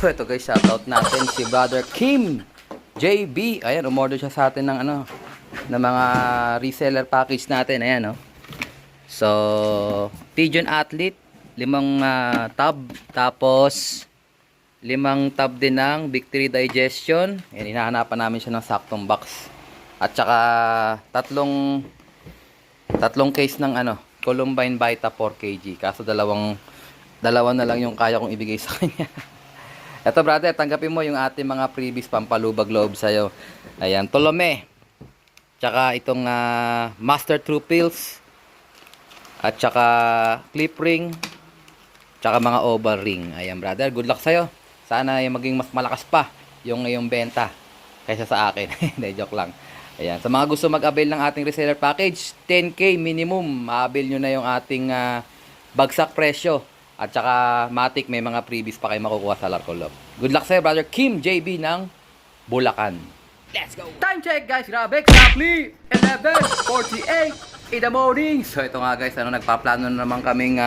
So ito guys, shoutout natin si Brother Kim JB. Ayan, umorder siya sa atin ng ano, ng mga reseller package natin. Ayan, no. So, Pigeon Athlete, 5 tub, tapos 5 tub din ng Victory Digestion. Ayan, hinahanapan namin siya ng saktong box. At saka tatlong case ng ano, Columbine Vita 4 kg. Kaso dalawa na lang yung kaya kong ibigay sa kanya. Eto brother, tanggapin mo yung ating mga freebies pampalubag loob sa'yo. Ayan, Tolome. Tsaka itong Master True Pills. At tsaka clip ring. Tsaka mga oval ring. Ayan brother, good luck sa'yo. Sana yung maging mas malakas pa yung iyong benta kaysa sa akin. Hindi, joke lang. Ayan, sa mga gusto mag-avail ng ating reseller package, 10K minimum. Ma-avail nyo na yung ating bagsak presyo. At saka Matic, may mga freebies pa kayo makukuha sa Larco Love. Good luck sa'yo, Brother Kim JB ng Bulacan. Let's go! Time check guys, grabe, exactly 11:48 in the morning. So ito nga guys, nagpaplano na naman kaming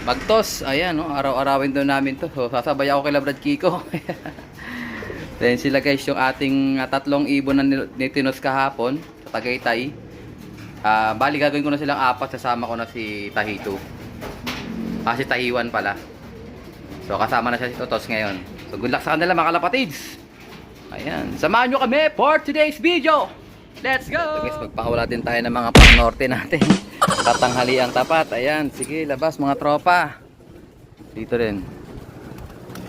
magtos. Ayan, no, araw-arawin doon namin to. So, sasabay ako kay Brad Kiko. Then sila guys, yung ating 3 ibon na nitinos kahapon sa Tagaytay. Bali, gagawin ko na silang 4, sasama ko na si Tahito. Kasi Taiwan pala. So kasama na siya si Totos ngayon. So good luck sa kanila mga kalapatids. Ayan. Samahan nyo kami for today's video. Let's go! Ito guys, magpakawala din tayo ng mga pang-norte natin. Tatanghaliang tapat. Ayan. Sige, labas mga tropa. Dito rin.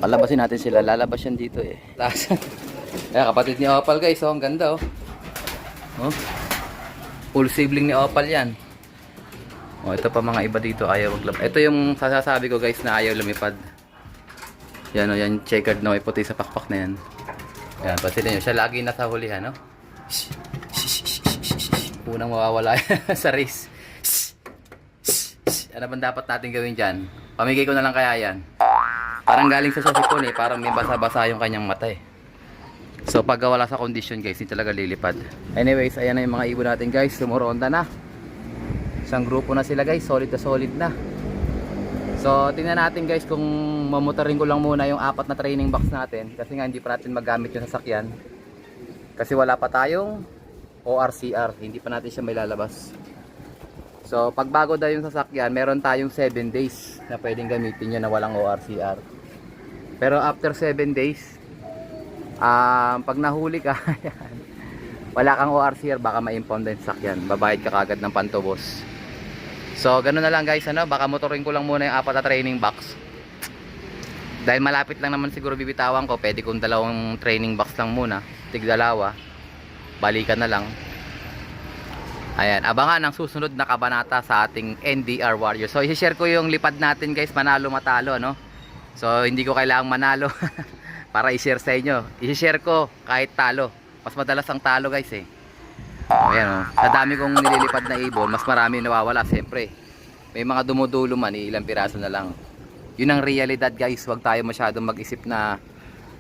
Palabasin natin sila. Lalabas yan dito eh. Ayan, kapatid ni Opal guys. Oh, ang ganda oh. Oh. Full sibling ni Opal yan. Oh, ito pa mga iba dito ayaw maglapad. Ito yung sasasabi ko guys na ayaw lumipad. Yan o, yan checkered na may puti sa pakpak na yan. Yan, pansinin nyo. Siya lagi nasa hulihan, no? Unang mawawala sa race. Ano bang dapat natin gawin dyan? Pamigay ko na lang kaya yan. Parang galing sa sasipon eh. Parang may basa-basa yung kanyang mata eh. So pag wala sa condition guys, hindi talaga lilipad. Anyways, ayan na yung mga ibon natin guys. Sumuronda na. Isang grupo na sila guys, solid na. So tingnan natin guys kung mamotorin ko lang muna yung 4 na training box natin. Kasi nga hindi pa natin magamit yung sasakyan. Kasi wala pa tayong ORCR, hindi pa natin siya may lalabas. So pag bago daw yung sasakyan, meron tayong 7 days na pwedeng gamitin yun na walang ORCR. Pero after 7 days, pag nahuli ka, wala kang ORCR, baka ma-impound din sasakyan. Babayad ka kagad ng pantubos. So, ganun na lang guys, ano, baka motorin ko lang muna yung 4 na training box. Dahil malapit lang naman siguro bibitawan ko, pwede kong 2 training box lang muna. Tig-2. Balikan na lang. Ayan, abangan ang susunod na kabanata sa ating NDR Warrior. So, i-share ko yung lipad natin guys, manalo matalo, ano. So, hindi ko kailangang manalo para i-share sa inyo. I-share ko kahit talo. Mas madalas ang talo guys eh. Ayan o, sa dami kong nililipad na ibon, mas marami nawawala siyempre. May mga dumudulo man, ilang piraso na lang. Yun ang realidad guys, huwag tayo masyadong mag-isip na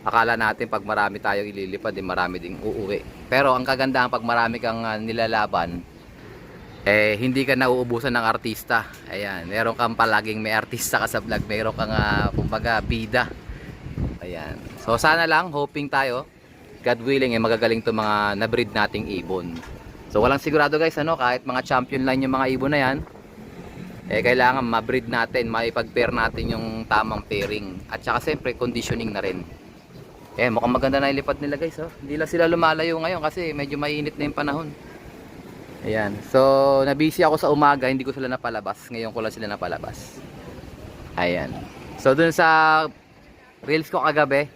akala natin pag marami tayong ililipad, marami ding uuwi. Pero ang kagandahan pag marami kang nilalaban, hindi ka nauubusan ng artista. Ayan, meron kang palaging may artista ka sa vlog, meron kang kumbaga bida. Ayan, so sana lang, hoping tayo, God willing, magagaling to mga na-breed nating ibon. So walang sigurado guys, ano, kahit mga champion line yung mga ibon na yan, kailangan ma-breed natin, maipag-pair natin yung tamang pairing. At saka siyempre conditioning na rin. Mukhang maganda na ilipad nila guys, oh. Hindi lang sila lumalayo ngayon kasi medyo mainit na yung panahon. Ayan, so nabisi ako sa umaga, hindi ko sila napalabas. Ngayon ko lang sila napalabas. Ayan, so dun sa reels ko kagabi,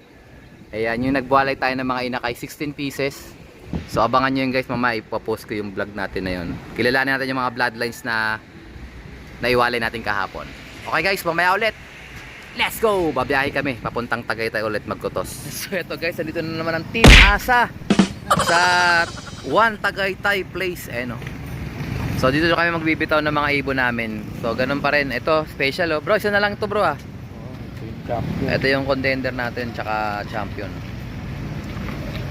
ayan, yung nagbuhalay tayo ng mga inakay, 16 pieces. So abangan nyo yun guys, mamaya ipopost ko yung vlog natin na yun. Kilalanin natin yung mga bloodlines na naiwalay natin kahapon. Okay guys, mamaya ulit. Let's go! Babiyahe kami, papuntang Tagaytay ulit magkutos. So ito guys, nandito na naman ang Team Asa sa One Tagaytay Place. No? So dito kami magbibitaw ng mga ibon namin. So ganun pa rin, ito special oh. Bro, isa na lang ito bro ah. Ito yung contender natin, tsaka champion.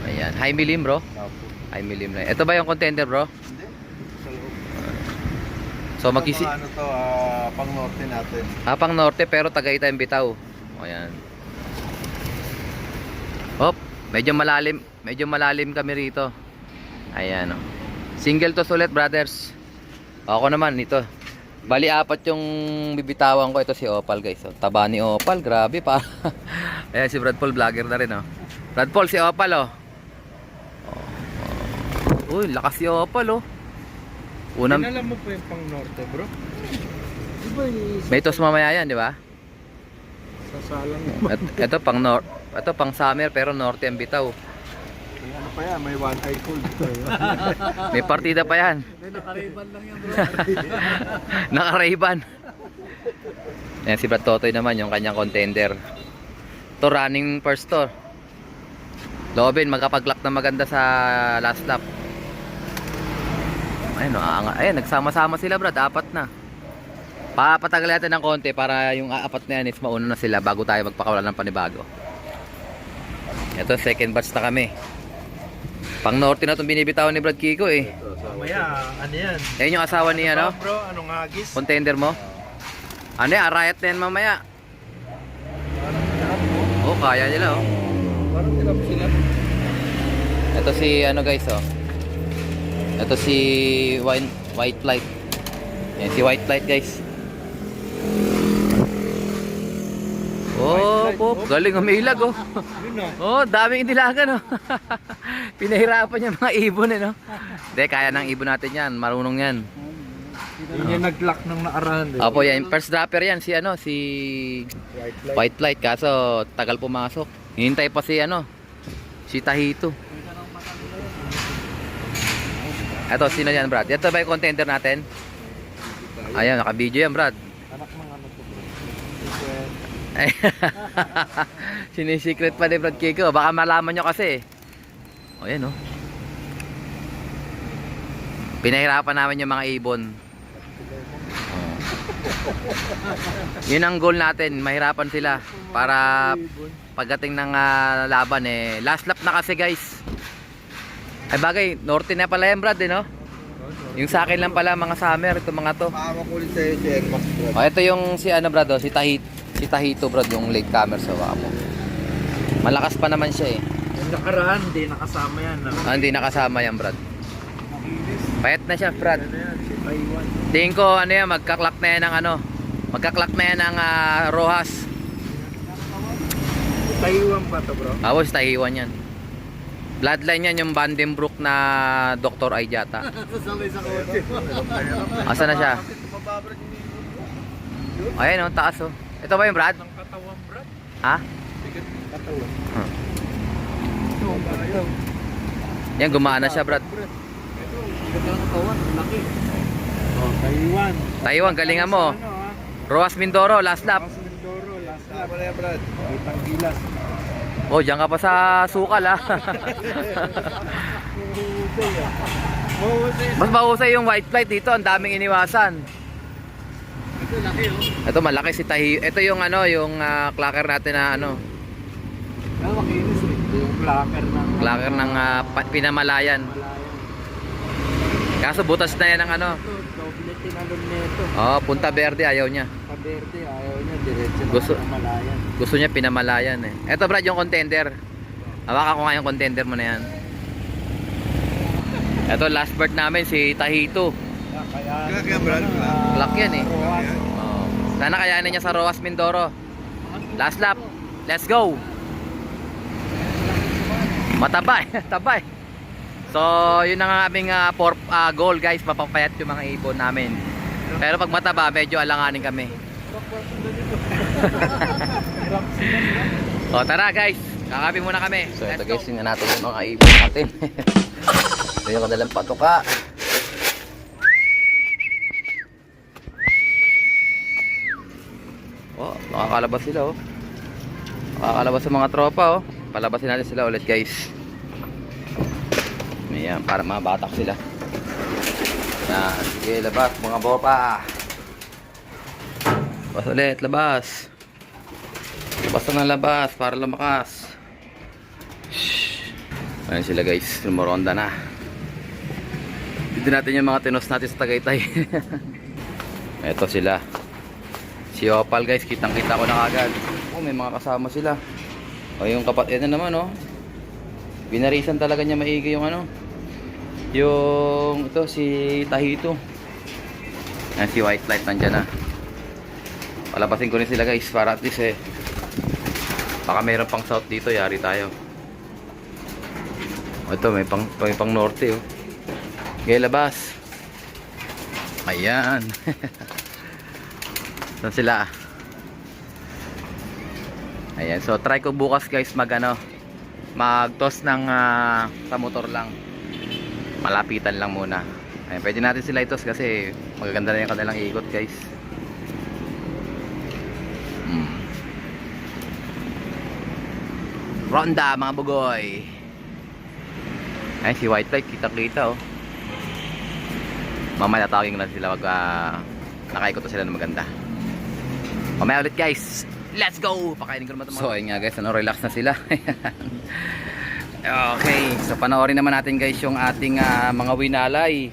Ayan, high milim bro. High milim na. Ito ba yung contender bro? Hindi. Sa loob. So magkisi... Ano to, pang norte natin. Pang norte pero Tagaytay ang bitaw. O yan. Hop, medyo malalim kami rito. Ayan oh. Single to ulit, brothers. Ako naman ito. Bali apat yung bibitawan ko. Ito si Opal, guys. Oh, taba ni Opal, grabe pa. Ayan si Brad Paul, vlogger na rin oh. Brad Paul, si Opal oh. Uy, lakas si Opal oh. Alam mo po yung pang norte, bro? Diba May tos mamaya yan, di ba? sasalang mo? Ito pang summer pero norte ang bitaw. May ano pa yan, may one eye cold pa yan. May partida pa yan. May naka-Ray-Ban lang yan, bro. Naka-Ray-Ban. Ayan si Brad Totoy naman, yung kanyang contender. To running first to. Loobin, magkapag-lock na maganda sa last lap. Ayun, ayun, nagsama-sama sila, Brad. Apat na. Papatagal natin ng konti para yung apat na yan is mauna na sila bago tayo magpakawala ng panibago. Ito, second batch na kami. Pang norte na itong binibitawan ni Brad Kiko eh. Mamaya, ano yan? Ayun yung asawa ni ano? Bro, anong hagis? Contender mo? Ano yan? Riot na yan mamaya. Oh, kaya nila oh. Parang nilap sila. Ito si ano guys oh. Ito si White Flight. Yan si White Flight guys. Oh, Pop, galing umilag oh. Yun na. Oh, daming inilagan oh. Pinahirapan niya mga ibon eh no. Hindi, kaya ng ibon natin yan. Marunong yan. Yun yung nag-lock nung nakaraan. Opo, yan. First dropper yan. Si ano, si White Flight. Kaso, tagal pumasok. Hinintay pa si ano, si Tahito. Ito, sino yan, Brad? Ito ba yung contender natin? Ayan, naka-video yan, Brad. Anak ng ano to, bro? Sinisikret pa ni Brad Kiko. Baka malaman nyo kasi. O, yan, oh. Pinahirapan namin yung mga ibon. Yun ang goal natin. Mahirapan sila. Para pagdating ng laban eh. Last lap na kasi, guys. Ay bagay, norte na pala yan, Brad, eh, no? Yung sa akin lang pala, mga summer, ito mga to. Makakulit sa'yo si Airmax, bro. O, ito yung si ano, Brad, oh, si Tahito, Brad, yung late comer sa mo. Malakas pa naman siya, eh. Yung nakaraan, hindi nakasama yan. Hindi nakasama yan, Brad. Payat na siya, Brad. Ano yan, si Taiwan. Tingin ko, ano yan, magkaklak na yan ng ano, magkaklak na yan ng Rojas. Taiwan pa to, bro? Si Taiwan yan. Bloodline yan, yung Vandenbroek na Dr. Aijata. Sasabay sa kotse. Asa na siya? Ayan, oh, taas, oh. Ito ba yung Brad? Ang katawan, bro? Ha? Bigat katawan. Yan, gumaan na siya, Brad. Ito, bigat ng katawan, laki. Oh, Taiwan. Taiwan, galingan mo. Ano, ha? Rojas Mindoro, last lap. Mas Mindoro, last lap. Ano yan, Brad? Itang gilas. Oh, diyan ka pa sa sukal, ha. Mas mahusay yung White Flight dito, ang daming iniwasan. Ito, laki, oh. Ito malaki si Tahito. Ito yung ano, yung clacker natin na ano, Makinis, eh. Yung clacker ng... clacker ng Pinamalayan. Kaso butas na yan ng ano. Ito, doble tinalon nito. Oh, Punta Verde, ayaw niya. Paberde, ayaw niya, diretso na Gusto- sa Malayan. Gusto niya Pinamalayan eh. Ito, Brad, yung contender. Hawakan ko nga yung contender mo na yan. Ito, last bird namin, si Tahito. Kaya Brad, Clock yan eh. Oh. Sana kayanin niya sa Rojas Mindoro. Last lap. Let's go. Matabay, tabay. So, yun ang aming goal, guys. Mapapayat yung mga ibon namin. Pero pag mataba, medyo alanganin kami. O, tara guys. Kakapi muna kami. So, ito guys, tingnan natin yung mga ibon natin. Ito yung kanilang patuka. Oh, nakakalabas sila oh. Nakakalabas sa mga tropa oh. Palabasin natin sila ulit guys. Ayan, para mabatak sila. Yan, sige labas mga bopa. Labas ulit, labas. Labas na labas para lumakas. Shhh. Ayan sila guys, lumoronda na. Dito natin yung mga tinos natin sa Tagaytay. Eto sila. Si Opal guys, kitang kita ko na kagad. Oh, may mga kasama sila. O yung kapatid na naman oh. Binarisan talaga niya maigi yung ano. Yung ito si Tahito. Ayan si White Light nandyan na. Palabasin ko rin sila guys para at least baka mayroon pang south dito, yari tayo. Ito may pang norte oh. Okay, labas. Ayan. Saan sila? Ayan, so try ko bukas guys mag-toss ng sa motor lang. Malapitan lang muna. Ayan, pwede natin sila itos kasi magaganda na yung kanilang ikot guys. Ronda mga bugoy. Ayan si White Light, kita-kita oh. Mamaya tatawagin ko lang sila pag nakaikot sila na maganda. Mamaya ulit guys. Let's go! Pakainin ko naman ito. So ayun nga guys, relax na sila. Okay, so panoorin naman natin guys yung ating mga winalay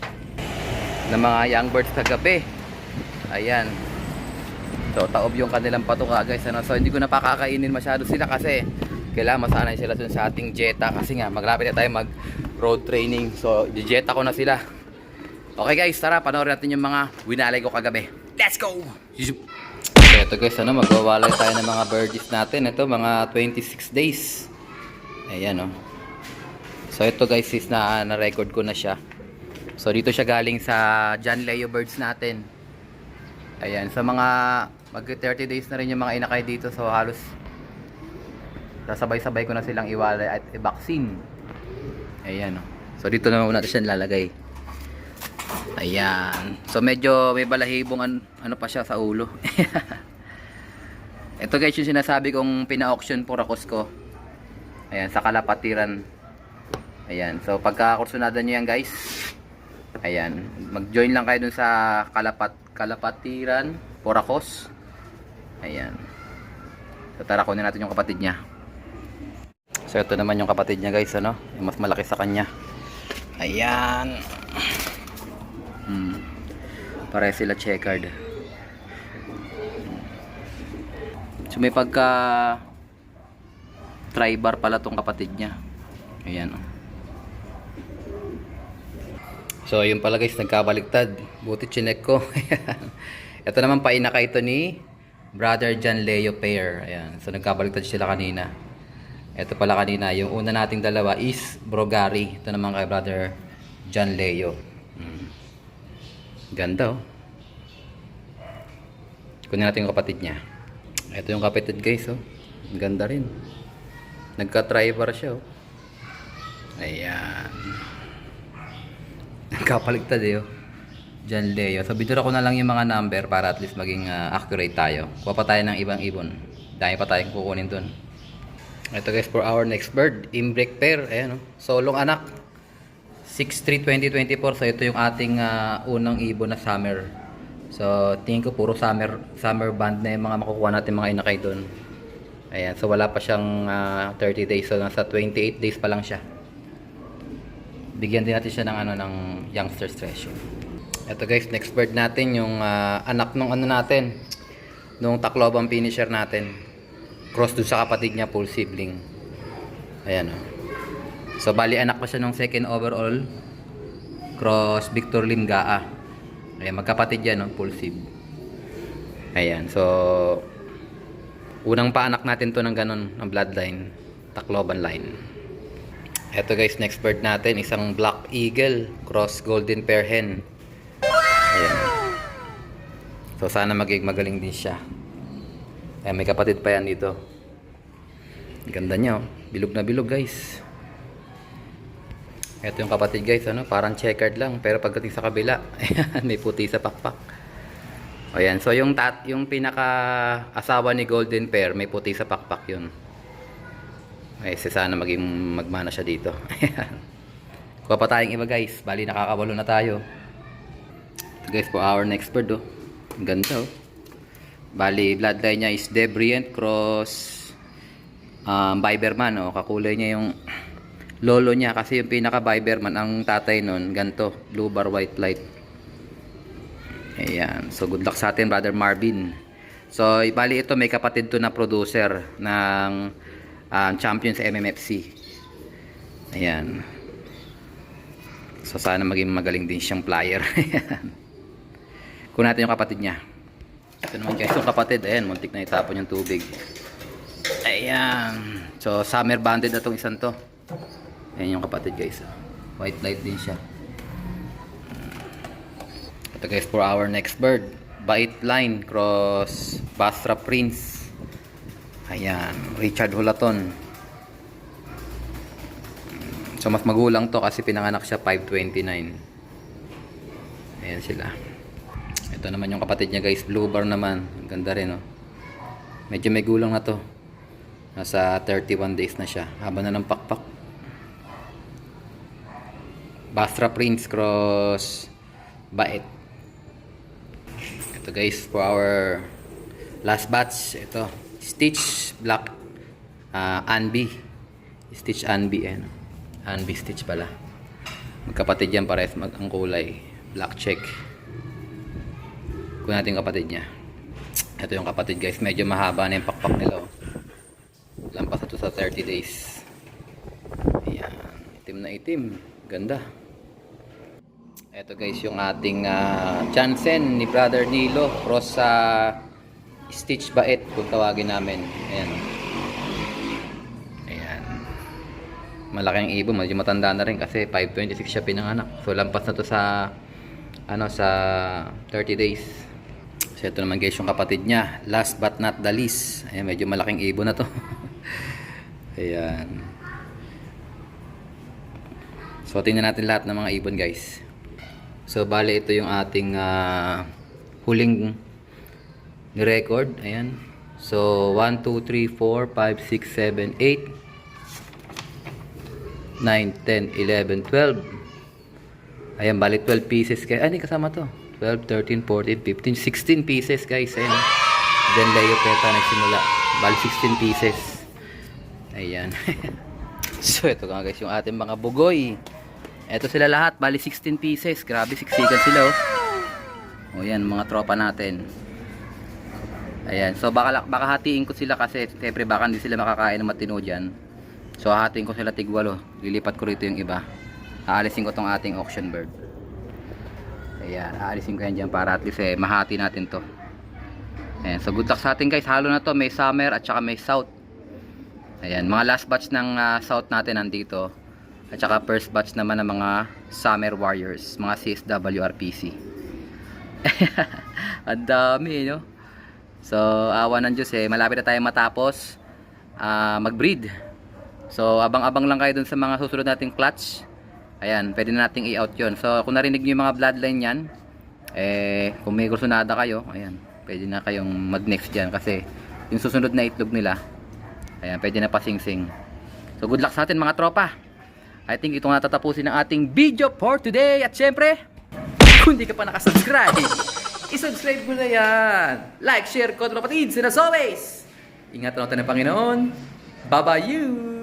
ng mga young birds kagabi. Ayan. So taob yung kanilang patuka guys. So hindi ko na pakakainin masyado sila kasi kailangan masanay sila dun sa ating Jetta. Kasi nga maglapit na tayo mag road training. So Jetta ko na sila. Okay guys, tara panoorin natin yung mga winalay ko kagabi. Let's go! So ito guys, magwawalay tayo ng mga birdies natin. Ito mga 26 days. Ayan oh. So ito guys is na-record ko na siya. So dito siya galing sa John Leo birds natin. Ayan, sa mga mag 30 days na rin yung mga inakay dito. So halos sasabay-sabay ko na silang iwalay at i-vaccine. Ayan oh. So dito naman natin siya nilalagay. Ayan. So medyo may balahibong ano pa siya sa ulo. Ito guys yung sinasabi kong pina-auction Purakos ko. Ayan, sa Kalapatiran. Ayan. So pagka-kursunada nyo yan guys. Ayan. Mag-join lang kayo dun sa Kalapatiran Purakos. Ayan. So tara kunin natin yung kapatid niya. So ito naman yung kapatid niya guys, ano? Yung mas malaki sa kanya. Ayan. Pare sila checkered. So may pagka tri-bar pala tong kapatid niya. Ayan oh. So yun pala guys, nagkabaliktad. Buti chinek ko. Ito naman painaka ito ni Brother John Leo pair. Ayan. So nagkabaliktad sila kanina. Ito pala kanina, yung una nating dalawa is Brogari. Ito naman kay Brother John Leo. Ganda oh. Kunin natin yung kapatid niya. Ito yung kapatid guys oh. Ganda rin. Nagka-tri-bar siya oh. Ayan. Nagkapaligtad eh oh. John Leo. So bidura ko na lang yung mga number para at least maging accurate tayo. Kuha pa tayo ng ibang ibon. Dami pa tayong kukunin dun. Ito guys for our next bird. Imbrek pair. Ayan oh. Solong anak. 6/3/2024. So ito yung ating unang ibon na summer. So tingin ko puro summer band na yung mga makukuha natin mga inakay doon. Ayan, so wala pa siyang 30 days. So nasa 28 days pa lang siya. Bigyan din natin siya ng ng youngster's treasure. Ito guys, next bird natin yung anak nung natin. Nung Tacloban finisher natin. Cross dun sa kapatid niya, full sibling. Ayan oh. So bali anak pa siya nung second overall cross Victor Lim Gaa. Ayan, magkapatid yan no, full sib. Ayan, so unang paanak natin to ng ganun, ng bloodline, Tacloban line. Eto guys, next bird natin, isang Black Eagle cross Golden Pair Hen. Ayan. So sana magaling din siya. Ayan, may kapatid pa yan dito. Ganda niya oh. Bilog na bilog guys. Ito yung kapatid guys, parang checkered lang, pero pagdating sa kabila, may puti sa pakpak. Ayan, so yung pinaka asawa ni Golden Pair, may puti sa pakpak yun. Ay, sana magmana siya dito. Kuha pa tayong iba guys, bali nakakawalo na tayo. Ito guys for our next bird oh. Ganda oh. Bali bloodline niya is Debrient cross Biberman oh. Kakulay niya yung lolo niya kasi yung pinaka Biberman ang tatay nun ganto, blue bar white light. Ayan, so good luck sa atin Brother Marvin. So bali ito may kapatid to na producer ng champion sa MMFC. Ayan. So sana maging magaling din siyang plier. Kunin natin yung kapatid niya. Ito naman guys yung kapatid. Ayan, muntik na itapon yung tubig. Ayan. So summer banded na itong isang to. Ayan yung kapatid guys. White light din siya. Ito guys for our next bird. Bait line cross Basra Prince. Ayan. Richard Hulaton. So mas magulang to kasi pinanganak siya 529. Ayan sila. Ito naman yung kapatid niya guys, blue bar naman. Ang ganda rin, oh. Medyo may gulang na to. Nasa 31 days na siya. Haba na ng pakpak. Basra Prince cross Bait. Ito guys for our last batch. Ito Stitch Black Anbi. Stitch Anbi, ayan. Anbi Stitch pala. Magkapatid yan, parehas ang kulay. Black check. Kunin natin yung kapatid niya. Ito yung kapatid guys. Medyo mahaba na yung pakpak nila. Oh. Lampas na ito sa 30 days. Ayan. Itim na itim. Ganda. Ito guys yung ating Chansen ni Brother Nilo. Cross sa Stitch Bait kung tawagin namin. Ayan. Ayan. Malaking ibon. Medyo matanda na rin kasi 526 siya pinanganak. So lampas na to sa sa 30 days. So ito naman guys yung kapatid niya. Last but not the least. Ayan, medyo malaking ibon na to. Ayan. So tingnan natin lahat ng mga ibon guys. So bale ito yung ating huling ni-record. Ayan. So 1, 2, 3, 4, 5, 6, 7, 8 9, 10, 11, 12. Ayan, bali 12 pieces guys. Ay, hindi kasama to. 12, 13, 14, 15, 16 pieces guys. Ayan. Then Leo Peta nagsimula. Bali 16 pieces. Ayan. So ito nga guys yung ating mga bugoy. Ito sila lahat. Bali 16 pieces. Grabe, siksikan sila, oh. O yan, mga tropa natin. Ayan. So baka hatiin ko sila kasi siyempre baka hindi sila makakain ng matino dyan. So hahatiin ko sila tigwalo. Lilipat ko rito yung iba. Aalisin ko tong ating auction bird. Ayan, aalisin ko yan dyan para at least mahati natin to. Ayan, so good luck sa atin guys. Halo na to, may summer at saka may south. Ayan, mga last batch ng south natin nandito. At saka first batch naman ng mga summer warriors, mga CSW RPC. Ang dami, no? So awa ng Diyos malapit na tayo matapos mag-breed. So abang-abang lang kayo dun sa mga susunod nating clutch. Ayan, pwede na nating i-out yun. So kung narinig nyo yung mga bloodline yan, kung may kursunada kayo, ayan, pwede na kayong mag-next dyan. Kasi yung susunod na itlog nila, ayan, pwede na pasingsing. So good luck sa atin mga tropa. I think itong natatapusin ng ating video for today. At syempre, kung hindi ka pa nakasubscribe, isubscribe mo na yan. Like, share, control kapatids. And as always, ingatan natin ng Panginoon. Bye-bye you.